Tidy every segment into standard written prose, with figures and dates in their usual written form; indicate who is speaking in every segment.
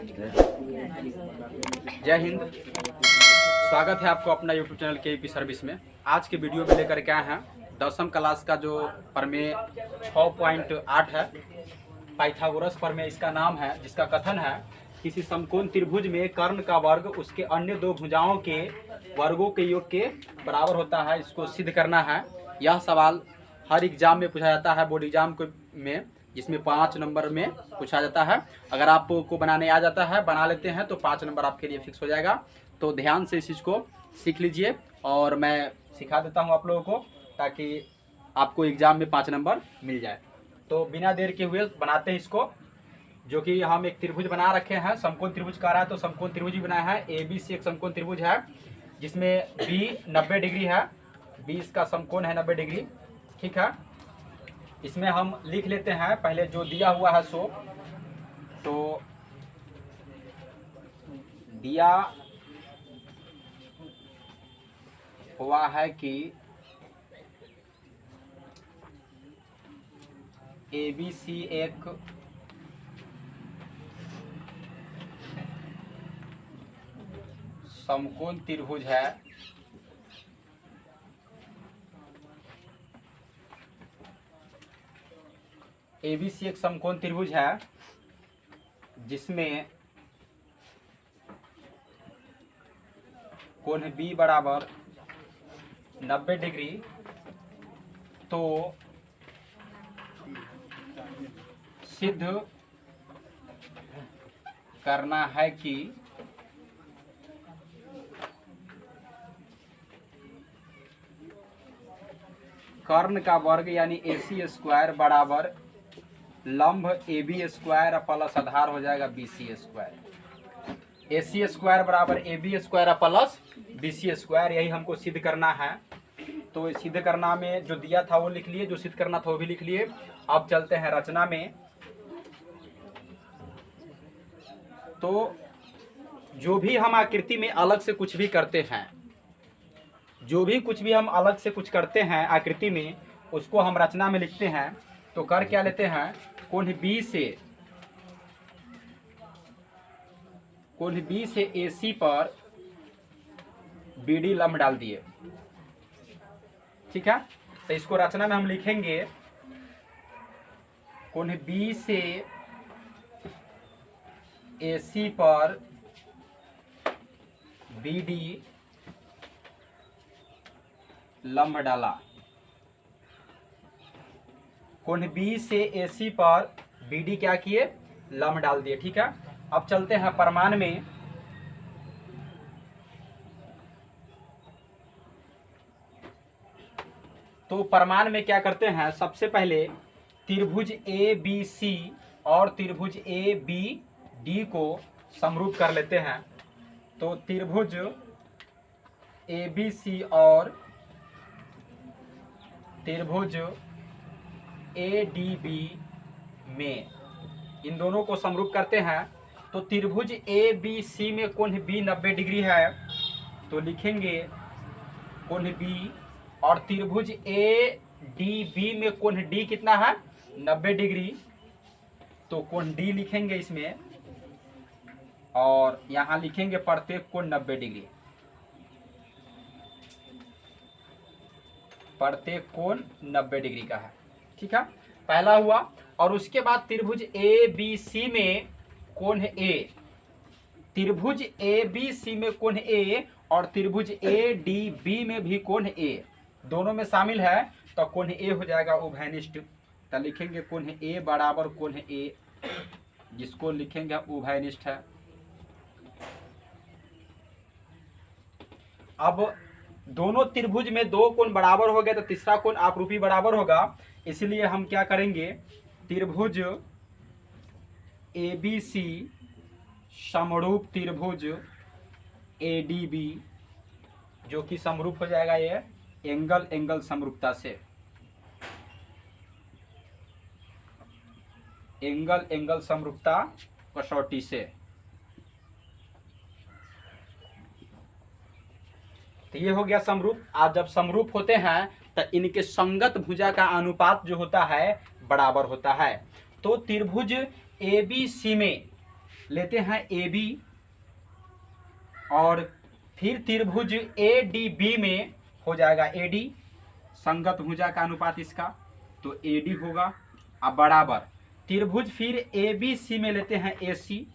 Speaker 1: जय हिंद। स्वागत है आपको अपना यूट्यूब चैनल के सर्विस में। आज के वीडियो में लेकर के आए हैं 10वीं क्लास का जो प्रमेय 6.8 है, पाइथागोरस प्रमेय इसका नाम है, जिसका कथन है किसी समकोण त्रिभुज में कर्ण का वर्ग उसके अन्य दो भुजाओं के वर्गों के योग के बराबर होता है। इसको सिद्ध करना है। यह सवाल हर एग्जाम में पूछा जाता है, बोर्ड एग्जाम में, जिसमें 5 नंबर में पूछा जाता है। अगर आपको बनाने आ जाता है, बना लेते हैं, तो 5 नंबर आपके लिए फिक्स हो जाएगा। तो ध्यान से इस चीज़ को सीख लीजिए और मैं सिखा देता हूं आप लोगों को, ताकि आपको एग्जाम में 5 नंबर मिल जाए। तो बिना देर के हुए बनाते हैं इसको, जो कि हम एक त्रिभुज बना रखे हैं। समकोण त्रिभुज कह रहा है तो समकोण त्रिभुज ही बनाया है। ABC एक समकोण त्रिभुज है जिसमें B 90 डिग्री है। B इसका समकोण है 90 डिग्री, ठीक है। इसमें हम लिख लेते हैं पहले जो दिया हुआ है सो। तो दिया हुआ है कि ABC एक समकोण त्रिभुज है ABC एक समकोण त्रिभुज है जिसमें कोण B बराबर 90 डिग्री। तो सिद्ध करना है कि कर्ण का वर्ग यानी AC स्क्वायर बराबर लंब AB स्क्वायर प्लस आधार हो जाएगा BC स्क्वायर। AC स्क्वायर बराबर AB square plus BC square, यही हमको सिद्ध करना है। तो सिद्ध करना में जो दिया था वो लिख लिए, जो सिद्ध करना था वो भी लिख लिए। अब चलते हैं रचना में। तो जो भी हम आकृति में अलग से कुछ भी करते हैं, जो भी कुछ भी हम अलग से कुछ करते हैं आकृति में, उसको हम रचना में लिखते हैं। तो कर क्या लेते हैं, कोण B से AC पर BD लंब डाल दिए, ठीक है। तो इसको रचना में हम लिखेंगे कोण B से AC पर BD लंब डाला। कोण B से AC पर BD क्या किए, लंब डाल दिए, ठीक है। अब चलते हैं प्रमाण में। तो प्रमाण में क्या करते हैं, सबसे पहले त्रिभुज ABC और त्रिभुज ABD को समरूप कर लेते हैं। तो त्रिभुज ABC और त्रिभुज ADB में इन दोनों को समरूप करते हैं। तो त्रिभुज ABC में कोण B 90 डिग्री है, तो लिखेंगे कोण B, और त्रिभुज ADB में कोण D कितना है, 90 डिग्री, तो कोण D लिखेंगे इसमें, और यहाँ लिखेंगे प्रत्येक कोण 90 डिग्री, प्रत्येक कोण 90 डिग्री का है, ठीक है। पहला हुआ। और उसके बाद त्रिभुज ABC में कोण A, त्रिभुज ABC में कोण A और त्रिभुज ADB में भी कोण A, दोनों में शामिल है, तो कोण A हो जाएगा उभयनिष्ठ। तो लिखेंगे कोण A बराबर कोण A, जिसको लिखेंगे उभयनिष्ठ है। अब दोनों त्रिभुज में दो कोण बराबर हो गए तो तीसरा कोण आपरूपी बराबर होगा। इसलिए हम क्या करेंगे, त्रिभुज ABC समरूप त्रिभुज ADB, जो कि समरूप हो जाएगा ये एंगल समरूपता से, एंगल समरूपता कसौटी से। तो ये हो गया समरूप। आज जब समरूप होते हैं तो इनके संगत भुजा का अनुपात जो होता है बराबर होता है। तो त्रिभुज ABC में लेते हैं ए बी और फिर त्रिभुज ए डी बी में हो जाएगा ए डी, संगत भुजा का अनुपात इसका, तो ए डी होगा। अब बराबर त्रिभुज फिर ए बी सी में लेते हैं ए सी,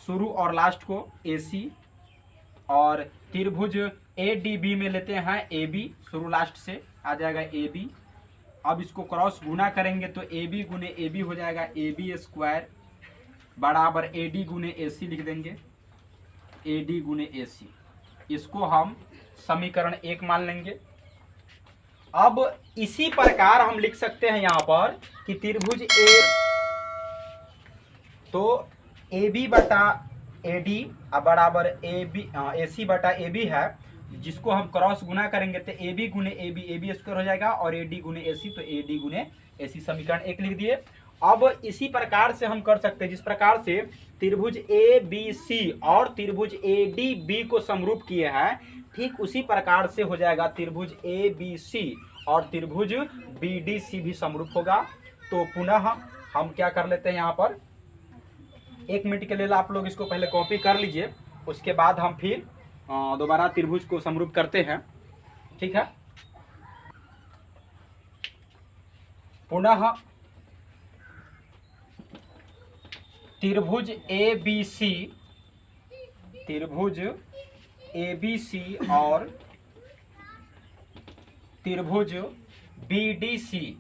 Speaker 1: शुरू और लास्ट को ए सी, और त्रिभुज ए डी बी में लेते हैं ए बी, शुरू लास्ट से आ जाएगा ए बी। अब इसको क्रॉस गुना करेंगे तो ए बी गुने ए बी हो जाएगा ए बी स्क्वायर बराबर ए डी गुने ए सी लिख देंगे, ए डी गुने ए सी। इसको हम समीकरण 1 मान लेंगे। अब इसी प्रकार हम लिख सकते हैं यहाँ पर कि त्रिभुज ए, तो ए बी बटा ए डी बराबर ए बी ए सी बटा ए बी है, जिसको हम क्रॉस गुना करेंगे तो ए बी गुने ए बी स्क्वायर हो जाएगा, और ए डी गुने ए सी, तो ए डी गुने ए सी समीकरण 1 लिख दिए। अब इसी प्रकार से हम कर सकते हैं, जिस प्रकार से त्रिभुज ए बी सी और त्रिभुज ए डी बी को समरूप किए हैं, ठीक उसी प्रकार से हो जाएगा त्रिभुज ए बी सी और त्रिभुज बी डी सी भी समरूप होगा। तो पुनः हम क्या कर लेते हैं यहाँ पर, 1 मिनट के लिए आप लोग इसको पहले कॉपी कर लीजिए, उसके बाद हम फिर दोबारा त्रिभुज को समरूप करते हैं, ठीक है। पुनः त्रिभुज ए बी सी, त्रिभुज ए बी सी और त्रिभुज बी डी सी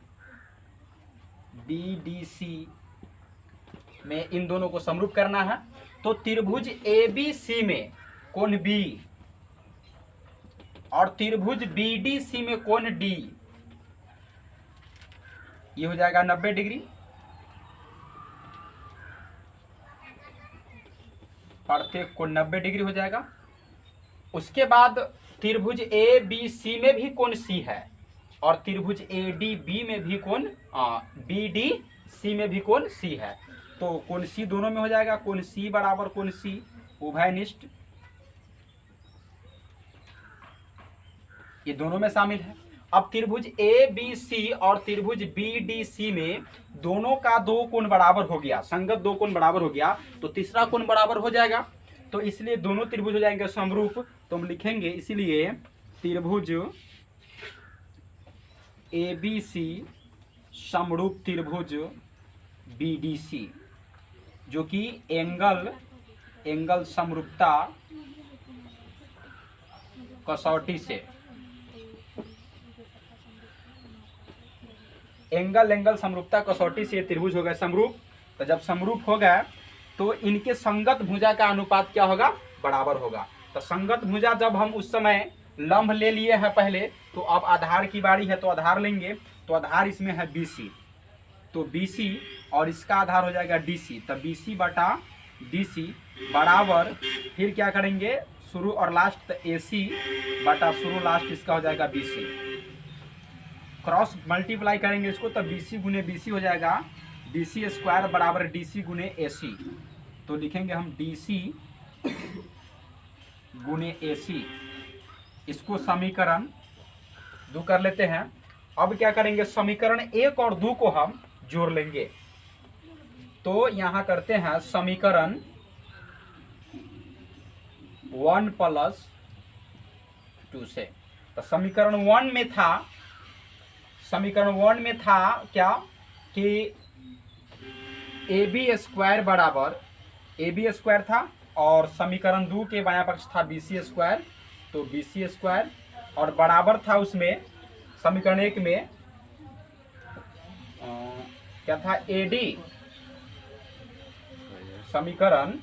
Speaker 1: में इन दोनों को समरूप करना है। तो त्रिभुज ए बी सी में कोण बी और त्रिभुज बी डी सी में कोण डी, ये हो जाएगा 90 डिग्री, प्रत्येक कोण 90 डिग्री हो जाएगा। उसके बाद त्रिभुज ए बी सी में भी कोण सी है और त्रिभुज ए डी बी में भी कोण बी डी सी में भी कोण सी है, तो कोण सी दोनों में हो जाएगा, कोण सी बराबर कोण सी उभयनिष्ठ, ये दोनों में शामिल है। अब त्रिभुज ए बी सी और त्रिभुज बी डी सी में दोनों का 2 कोण बराबर हो गया, संगत 2 कोण बराबर हो गया, तो तीसरा कोण बराबर हो जाएगा, तो इसलिए दोनों त्रिभुज हो जाएंगे समरूप। तो हम लिखेंगे इसलिए त्रिभुज ए बी सी समरूप त्रिभुज बी डी सी, जो कि एंगल समरूपता कसौटी से, एंगल समरूपता कसौटी से त्रिभुज हो गए समरूप। तो जब समरूप हो गए तो इनके संगत भुजा का अनुपात क्या होगा, बराबर होगा। तो संगत भुजा जब हम उस समय लंब ले लिए हैं पहले, तो अब आधार की बारी है, तो आधार लेंगे, तो आधार इसमें है BC, तो BC और इसका आधार हो जाएगा DC, तो BC बटा DC बराबर फिर क्या करेंगे, शुरू और लास्ट, तो AC बटा शुरू लास्ट, इसका हो जाएगा BC, क्रॉस मल्टीप्लाई करेंगे इसको, तो BC गुने BC हो जाएगा BC स्क्वायर बराबर DC गुने AC, तो लिखेंगे हम DC गुने AC, इसको समीकरण 2 कर लेते हैं। अब क्या करेंगे, समीकरण 1 और 2 को हम जोड़ लेंगे, तो यहां करते हैं समीकरण 1 + 2 से। तो समीकरण 1 में था क्या कि AB स्क्वायर बराबर AB स्क्वायर था, और समीकरण 2 के बायां पक्ष था BC स्क्वायर, तो BC स्क्वायर, और बराबर था उसमें समीकरण 1 में क्या था, AD, समीकरण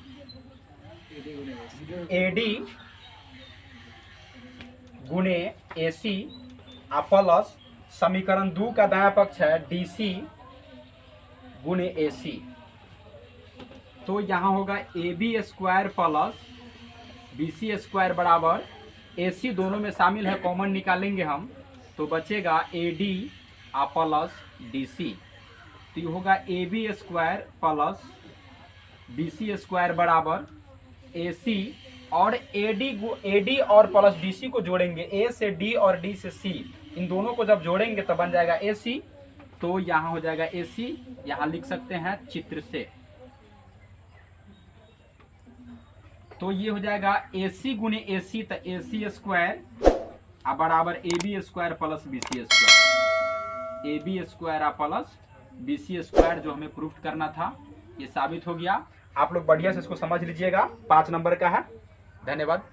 Speaker 1: AD गुने AC प्लस समीकरण 2 का दायां पक्ष है DC गुने AC, तो यहाँ होगा AB square plus BC square बराबर AC, दोनों में शामिल है, कॉमन निकालेंगे हम, तो बचेगा AD प्लस DC, तो ये होगा AB square plus BC square बराबर AC, और AD और प्लस DC को जोड़ेंगे, A से D और D से C, इन दोनों को जब जोड़ेंगे तो बन जाएगा AC, तो यहाँ हो जाएगा AC, यहाँ लिख सकते हैं चित्र से, तो ये हो जाएगा AC गुने AC, तो AC स्क्वायर बराबर AB square plus BC square, AB square plus BC square जो हमें प्रूफ करना था ये साबित हो गया। आप लोग बढ़िया से इसको समझ लीजिएगा, 5 नंबर का है। धन्यवाद।